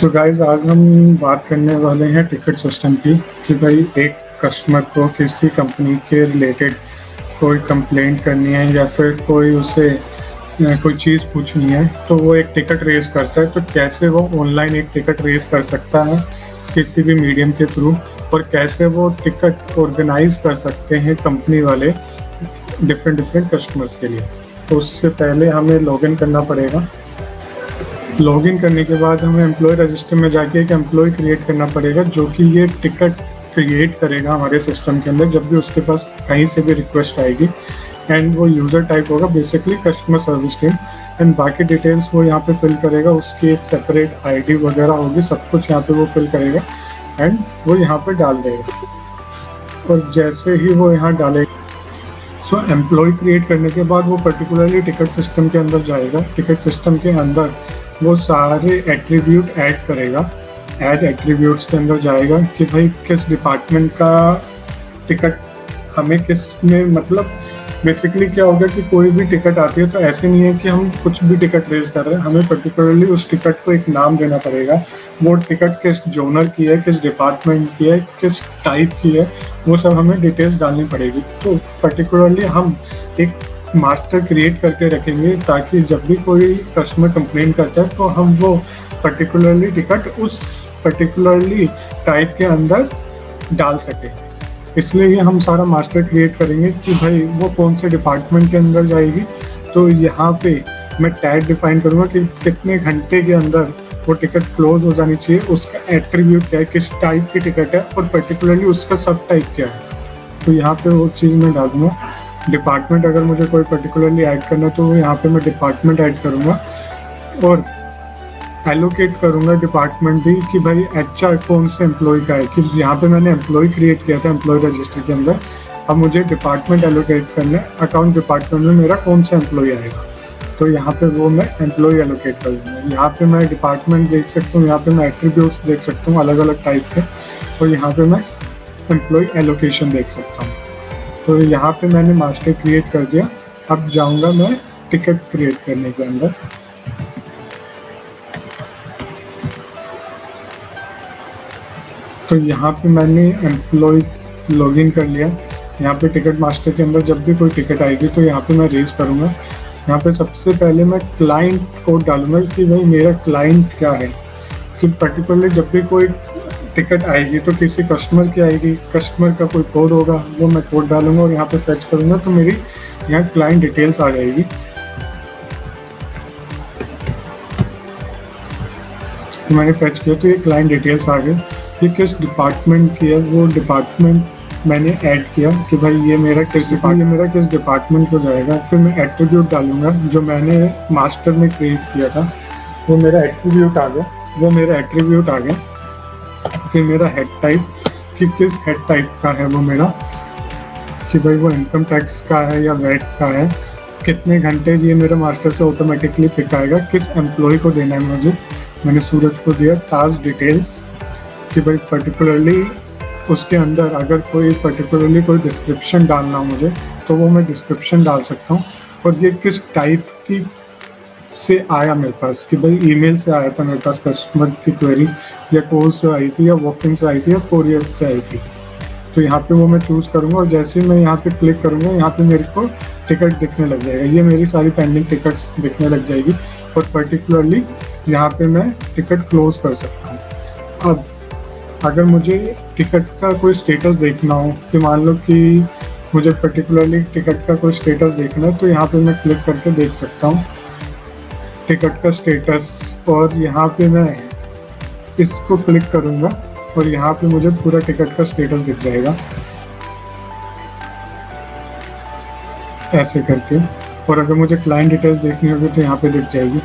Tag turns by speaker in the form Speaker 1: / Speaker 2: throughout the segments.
Speaker 1: So guys, आज हम बात करने वाले हैं टिकट सिस्टम की कि भाई एक कस्टमर को किसी कंपनी के रिलेटेड कोई कंप्लेंट करनी है या फिर कोई उसे कोई चीज़ पूछनी है तो वो एक टिकट रेज करता है। तो कैसे वो ऑनलाइन एक टिकट रेज कर सकता है किसी भी मीडियम के थ्रू, और कैसे वो टिकट ऑर्गेनाइज कर सकते हैं कंपनी वाले डिफरेंट कस्टमर्स के लिए। तो उससे पहले हमें लॉगिन करना पड़ेगा। लॉगिन करने के बाद हमें एम्प्लॉय रजिस्टर में जाके एक एम्प्लॉय क्रिएट करना पड़ेगा जो कि ये टिकट क्रिएट करेगा हमारे सिस्टम के अंदर जब भी उसके पास कहीं से भी रिक्वेस्ट आएगी। एंड वो यूज़र टाइप होगा basically customer service team, and बाकी डिटेल्स वो यहाँ पे फिल करेगा। उसकी एक सेपरेट आईडी वगैरह होगी, सब कुछ यहाँ पे वो फिल करेगा एंड वो यहाँ पे डाल देगा। और जैसे ही वो यहाँ डालेगा एम्प्लॉय क्रिएट करने के बाद वो पर्टिकुलरली टिकट सिस्टम के अंदर जाएगा। टिकट सिस्टम के अंदर वो सारे एट्रीब्यूट ऐड करेगा। ऐड एट्रीब्यूट्स के अंदर जाएगा कि भाई किस डिपार्टमेंट का टिकट हमें किस में, मतलब बेसिकली क्या होगा कि कोई भी टिकट आती है तो ऐसे नहीं है कि हम कुछ भी टिकट रेज कर रहे हैं, हमें पर्टिकुलरली उस टिकट को एक नाम देना पड़ेगा। वो टिकट किस जोनर की है, किस डिपार्टमेंट की है, किस टाइप की है, वो सब हमें डिटेल्स डालनी पड़ेगी। तो पर्टिकुलरली हम एक मास्टर क्रिएट करके रखेंगे ताकि जब भी कोई कस्टमर कंप्लेन करता है तो हम वो पर्टिकुलरली टिकट उस पर्टिकुलरली टाइप के अंदर डाल सकें। इसलिए ये हम सारा मास्टर क्रिएट करेंगे कि भाई वो कौन से डिपार्टमेंट के अंदर जाएगी। तो यहाँ पे मैं टैग डिफाइन करूँगा कि कितने घंटे के अंदर वो टिकट क्लोज हो जानी चाहिए, उसका एट्रीब्यूट क्या है, किस टाइप की टिकट है और पर्टिकुलरली उसका सब टाइप क्या है। तो यहाँ पे वो चीज़ मैं डाल दूँगा। डिपार्टमेंट अगर मुझे कोई पर्टिकुलरली ऐड करना है तो यहाँ पे मैं डिपार्टमेंट ऐड करूँगा और एलोकेट करूँगा डिपार्टमेंट भी कि भाई HR कौन से एम्प्लॉय का है। कि यहाँ पे मैंने एम्प्लॉय क्रिएट किया था एम्प्लॉय रजिस्टर के अंदर, अब मुझे डिपार्टमेंट एलोकेट करना है। अकाउंट डिपार्टमेंट में मेरा कौन सा एम्प्लॉय आएगा तो यहाँ पे वो मैं एम्प्लॉय एलोकेट कर दूँगा। यहाँ पे मैं डिपार्टमेंट देख सकता हूँ, यहाँ पे मैं एट्रीब्यूट्स देख सकता हूँ अलग अलग टाइप के, और यहाँ पे मैं एम्प्लॉय एलोकेशन देख सकता हूँ। तो यहाँ पे मैंने मास्टर क्रिएट कर दिया। अब जाऊँगा मैं टिकट क्रिएट करने के अंदर। तो यहाँ पे मैंने एम्प्लॉय लॉगिन कर लिया। यहाँ पे टिकट मास्टर के अंदर जब भी कोई टिकट आएगी तो यहाँ पे मैं रेज करूँगा। यहाँ पे सबसे पहले मैं क्लाइंट कोड डालूंगा कि भाई मेरा क्लाइंट क्या है। कि पर्टिकुलरली जब भी कोई टिकट आएगी तो किसी कस्टमर की आएगी, कस्टमर का कोई कोड होगा, वो मैं कोड डालूंगा और यहाँ पे फेच करूँगा तो मेरी यहाँ क्लाइंट डिटेल्स आ जाएगी। तो मैंने फेच किया तो ये क्लाइंट डिटेल्स आ गए। ये किस डिपार्टमेंट की है वो डिपार्टमेंट मैंने ऐड किया कि भाई ये मेरा किस डिपार्टमेंट को जाएगा। फिर मैं एट्रीब्यूट डालूंगा जो मैंने मास्टर में क्रिएट किया था, वो मेरा एट्रीब्यूट आ गया। फिर मेरा हेड टाइप कि किस हेड टाइप का है वो मेरा, कि भाई वो इनकम टैक्स का है या वैट का है, कितने घंटे, ये मेरा मास्टर से ऑटोमेटिकली पिक आएगा। किस एम्प्लॉय को देना है मुझे, मैंने सूरज को दिया। टास्क डिटेल्स कि भाई पर्टिकुलरली उसके अंदर अगर कोई डिस्क्रिप्शन डालना हो मुझे तो वो मैं डिस्क्रिप्शन डाल सकता हूँ। और ये किस टाइप की से आया मेरे पास, कि भाई ईमेल से आया था मेरे पास कस्टमर की क्वेरी, या कॉल से आई थी, या वॉकिंग से आई थी, या कोरियर से आई थी। तो यहाँ पे वो मैं चूज़ करूँगा और जैसे ही मैं यहाँ पे क्लिक करूँगा यहाँ पे मेरे को टिकट दिखने लग जाएगा। ये मेरी सारी पेंडिंग टिकट्स दिखने लग जाएगी और पर्टिकुलरली यहाँ पे मैं टिकट क्लोज कर सकता हूँ। अब अगर मुझे टिकट का कोई स्टेटस देखना हो, कि मान लो कि मुझे पर्टिकुलरली टिकट का कोई स्टेटस देखना है तो यहाँ पे मैं क्लिक करके देख सकता हूँ टिकट का स्टेटस। और यहाँ पे मैं इसको क्लिक करूँगा और यहाँ पे मुझे पूरा टिकट का स्टेटस दिख जाएगा ऐसे करके। और अगर मुझे क्लाइंट डिटेल्स देखनी होगी तो यहाँ पे दिख जाएगी।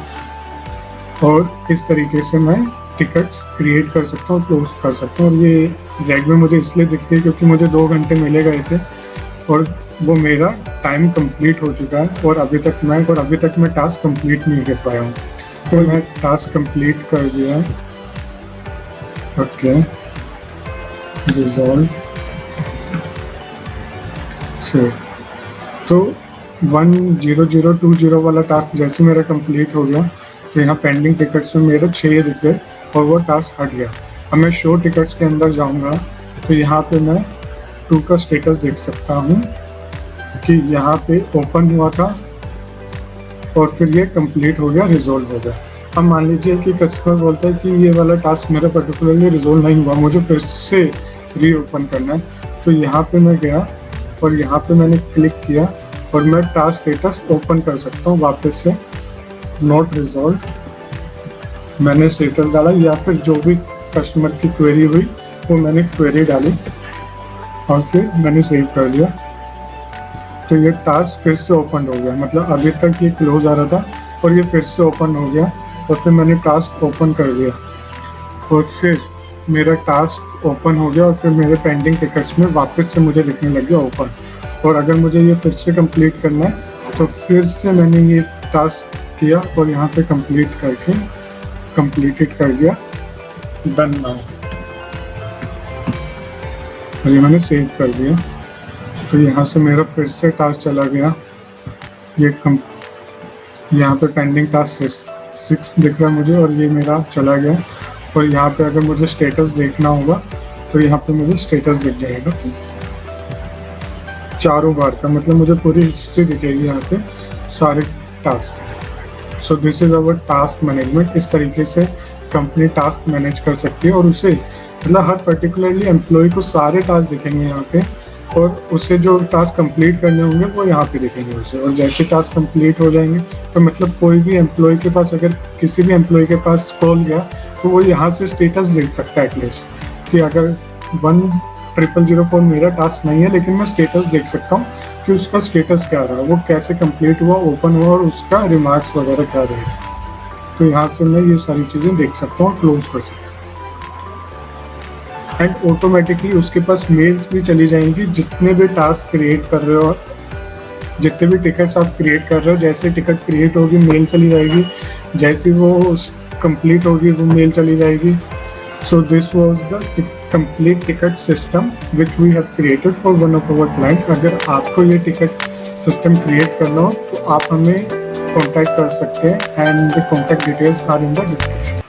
Speaker 1: और इस तरीके से मैं टिकट्स क्रिएट कर सकता हूँ, क्लोज कर सकता हूँ। और ये रेड में मुझे इसलिए दिखती है क्योंकि मुझे 2 घंटे मिले गए थे और वो मेरा टाइम कंप्लीट हो चुका है और अभी तक मैं टास्क कंप्लीट नहीं कर पाया हूँ। तो मैं टास्क कंप्लीट कर दिया। ओके, रिजॉल्व से तो 10020 वाला टास्क जैसे मेरा कंप्लीट हो गया तो यहाँ पेंडिंग टिकट्स में मेरे 6 दिख गए और वो टास्क हट गया। अब मैं शो टिकट्स के अंदर जाऊँगा तो यहाँ पे मैं 2 का स्टेटस देख सकता हूँ कि यहाँ पे ओपन हुआ था और फिर ये कंप्लीट हो गया, रिजोल्व हो गया। अब मान लीजिए कि कस्टमर बोलता है कि ये वाला टास्क मेरा पर्टिकुलरली रिजोल्व नहीं हुआ, मुझे फिर से रीओपन करना है। तो यहाँ पे मैं गया और यहाँ पे मैंने क्लिक किया और मैं टास्क स्टेटस ओपन कर सकता हूँ वापस से। नॉट रिजॉल्व मैंने स्टेटस डाला, या फिर जो भी कस्टमर की क्वेरी हुई वो मैंने क्वेरी डाली और फिर मैंने सेव कर लिया। तो ये टास्क फिर से ओपन हो गया, मतलब अभी तक ये क्लोज आ रहा था और ये फिर से ओपन हो गया और फिर मैंने टास्क ओपन कर दिया और फिर मेरा टास्क ओपन हो गया और फिर मेरे पेंडिंग टिकट्स में वापस से मुझे दिखने लग गया ओपन। और अगर मुझे ये फिर से कंप्लीट करना है तो फिर से मैंने ये टास्क किया और यहाँ पे कंप्लीट करके कंप्लीटेड कर दिया, डन नाउ। और ये मैंने सेव कर दिया। तो यहाँ से मेरा फिर से टास्क चला गया, ये यहाँ पे पेंडिंग टास्क 6 दिख रहा है मुझे और ये मेरा चला गया। और यहाँ पे अगर मुझे स्टेटस देखना होगा तो यहाँ पे मुझे स्टेटस दिख जाएगा 4 बार का, मतलब मुझे पूरी हिस्ट्री दिखेगी यहाँ पे सारे task. So this is our task management. इस तरीके से कंपनी टास्क मैनेज कर सकती है और उसे मतलब हर पर्टिकुलरली एम्प्लॉय को सारे टास्क दिखेंगे यहाँ पे और उसे जो टास्क कंप्लीट करने होंगे वो यहाँ पे दिखेंगे उसे। और जैसे टास्क कंप्लीट हो जाएंगे तो मतलब कोई भी एम्प्लॉय के पास, अगर किसी भी एम्प्लॉय के पास कॉल गया तो वो यहाँ से स्टेटस देख सकता है एटलीस्ट कि अगर 1004 मेरा टास्क नहीं है लेकिन मैं स्टेटस देख सकता हूँ कि उसका स्टेटस क्या रहा, वो कैसे कंप्लीट हुआ, ओपन हुआ और उसका रिमार्क्स वगैरह क्या रहे। तो यहाँ से मैं ये सारी चीज़ें देख सकता हूँ, क्लोज कर सकता हूँ। एंड ऑटोमेटिकली उसके पास मेल्स भी चली जाएंगी जितने भी टास्क क्रिएट कर रहे हो, जितने भी टिकट्स आप क्रिएट कर रहे हो। जैसे टिकट क्रिएट होगी मेल चली जाएगी, जैसे वो कंप्लीट होगी वो मेल चली जाएगी। So this was the complete ticket system which we have created for one of our client. अगर आपको ये टिकट सिस्टम क्रिएट करना हो तो आप हमें कॉन्टैक्ट कर सकते हैं and the contact details are in the description.